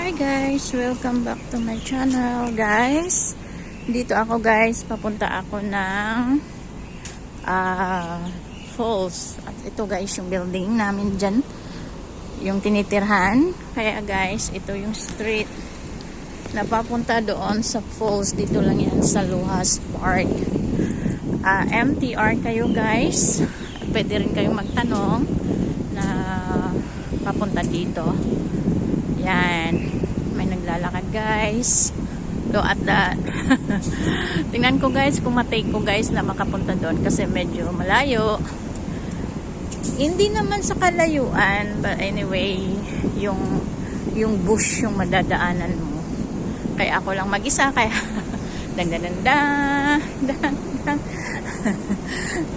Hi guys, welcome back to my channel guys. Dito ako guys, papunta ako ng falls. At ito guys yung building namin dyan, yung tinitirhan. Kaya guys, ito yung street na papunta doon sa falls. Dito lang yan sa Luhas Park. MTR kayo guys. Pwede rin kayong magtanong na papunta dito. Yan, may naglalakad guys. Look at that. Tingnan ko guys kung matake ko guys na makapunta doon kasi medyo malayo. Hindi naman sa kalayuan, but anyway, yung bush yung madadaanan mo. Kaya ako lang mag-isa, kaya dang.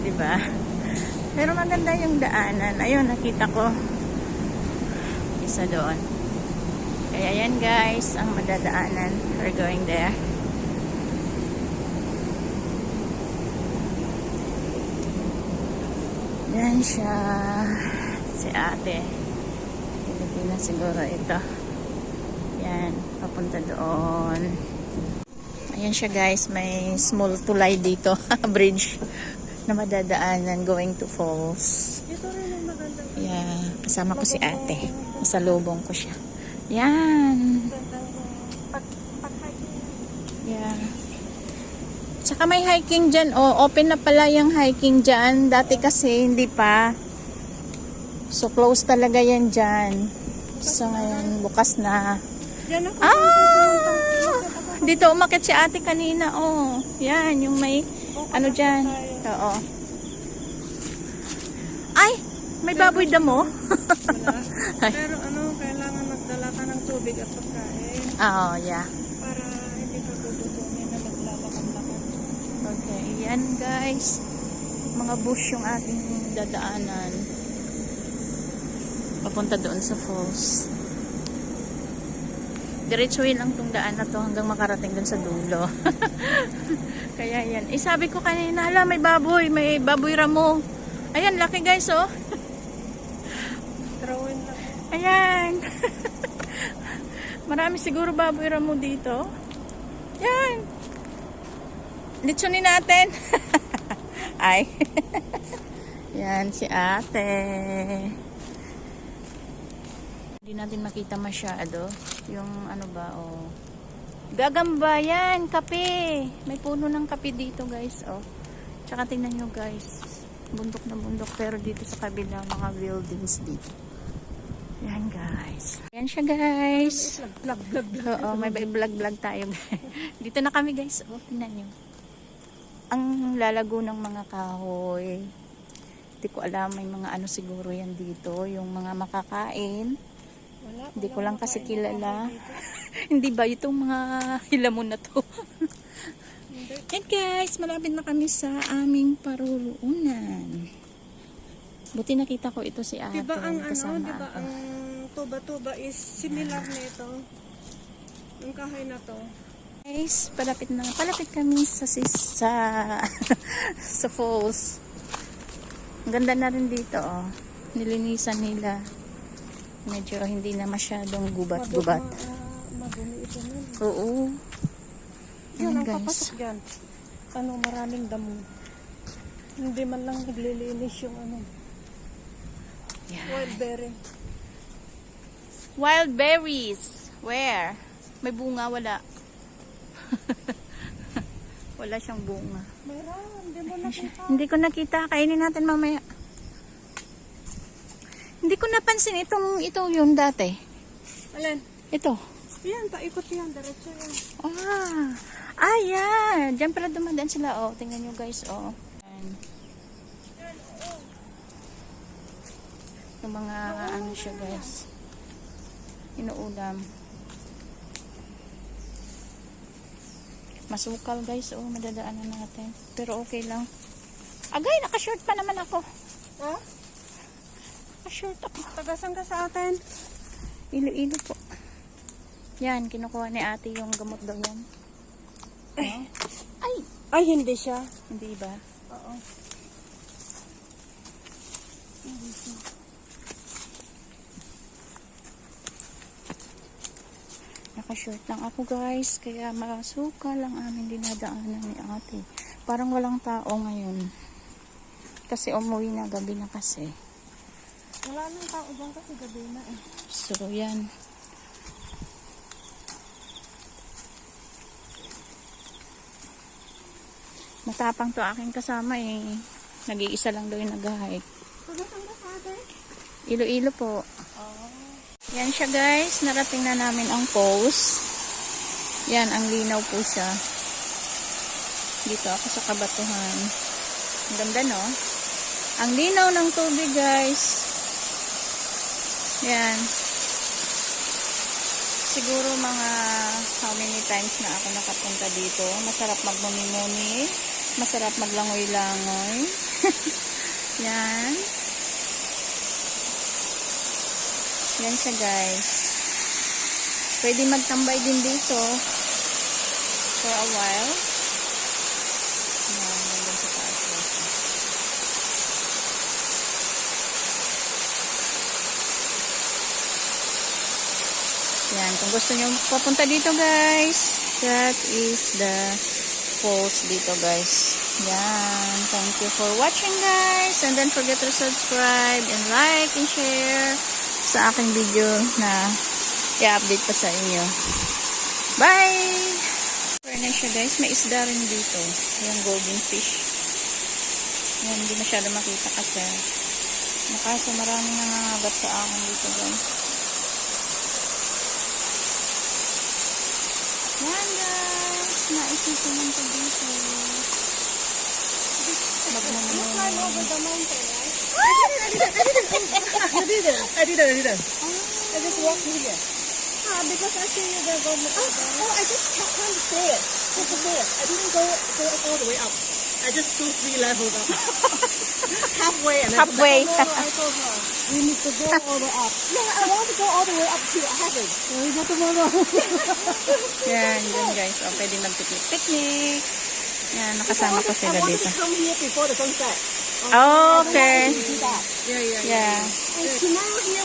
Diba? Pero maganda yung daanan. Ayun, nakita ko isa doon. Kaya yan guys, ang madadaanan. We're going there. Yan siya. Si ate. Pilipinas siguro ito. Yan, papunta doon. Ayan siya guys, may small tulay dito. Bridge na madadaanan going to falls. Ito rin ang maganda. Yeah, kasama ko si ate. Masalubong ko siya. Yan. Yeah. Tsaka may hiking dyan. Oh, open na pala yung hiking dyan. Dati kasi hindi pa. So close talaga yan dyan. So ngayon bukas na. Dito umakit si ate kanina. Oh, yan yung may ano dyan. Oo. Ay, may baboy damo. Pero kailangan magdala ka ng tubig at pagkain. Oo, yeah. Para hindi ka gugutumin na maglalakad-lakad. Okay, yan guys. Mga bush yung ating dadaanan. Papunta doon sa falls. Diretsuhin lang tong daan na to hanggang makarating doon sa dulo. Kaya yan. Eh sabi ko kanina, hala, may baboy ramo. Ayan, laki guys oh. Drawing lang. Ayan. Marami siguro baboy ramo dito. Yan. Litsunin natin. Ay. Yan si ate. Hindi natin makita masyado. Yung ano ba, oh. Gagamba yan, kape. May puno ng kape dito guys, oh. Tsaka tingnan nyo guys. Bundok na bundok, pero dito sa kabila mga buildings dito. Yan guys. Yan siya guys. Vlog. Oo, may vlog tayo. Dito na kami guys. Oh, tingnan nyo. Ang lalago ng mga kahoy. Hindi ko alam, may mga ano siguro yan dito. Yung mga makakain. Hindi ko lang kasi kilala. Hindi ba itong mga hilamon na to? And guys, malapit na kami sa aming paruroonan. Buti nakita ko ito si ate. Diba ang kasama diba ako. ang tuba-tuba is similar nito. Yung kahoy na to. Guys, palapit kami sa sa falls. Ang ganda na rin dito, oh. Nilinisan nila. Medyo hindi na masyadong gubat-gubat. Madumi ito nun. Oo. Yan ang guys. papasok dyan. Maraming damo. Hindi man lang naglilinis yung Yan. wild berry. Wild berries. Where? May bunga, wala. Wala siyang bunga. Meron, hindi mo nakita. Hindi ko nakita. Kainin natin mamaya. Hindi ko napansin ito yun dati. Alin? Ito. Yan, paikot yan. Diretso yan. Yan. Diyan pala dumadaan sila. Oh, tingnan nyo guys. Oh. Ayan. Yung mga ano siya guys. Inuulam. Masukal guys. Oh, madadaanan natin. Pero okay lang. Agay, naka-short pa naman ako. Ha? Naka-short ako. Tagasan ka sa atin. Ilo-ilo po. Yan, kinukuha ni ate yung gamot daw yan. Ay, hindi siya. Hindi ba? Oo. Naka-short lang ako guys, kaya masuka lang amin dinadaanan ni ate. Parang walang tao ngayon. Kasi umuwi na, gabi na kasi. Wala nang tao dyan kasi gabi na eh. So, yan. Matapang to aking kasama eh. Nag-iisa lang daw yung nag-hike. Ilo-ilo po. Yan siya guys. Narating na namin ang post. Yan, ang linaw po siya. Dito ako sa Kabatuhan. Ang ganda no? Ang linaw ng tubig guys. Yan. Siguro mga how many times na ako nakapunta dito. Masarap magmuni-muni. Masarap maglangoy-langoy. Yan. Yan siya guys. Pwede magtambay din dito for a while. Yan, hanggang sa taas. Yan, kung gusto nyo papunta dito guys, that is the falls dito guys. Yan, thank you for watching guys, and don't forget to subscribe and like and share sa aking video na i-update pa sa inyo. Bye! Pwede na siya guys, may isda rin dito, yung golden fish. Yan, hindi masyado makita kasi nakaso maraming nangangagat sa akin dito guys. Yan guys, naisipunan ko dito. Climb over the mountain, right? I didn't. I just walked through here. Because I see you there go Oh, I just climbed the stairs. Just the stairs. I didn't go all the way up. I just go 3 levels up. Halfway and then Halfway. No, I told her, we need to go all the way up. No, I want to go all the way up too. I haven't. We got tomorrow. Yan, yun guys. O, pwede mag-picnic. Yan, nakasama ko sila I wanted dito. to come here before the sunset. Okay. Do that. Yeah. Yeah. And tomorrow here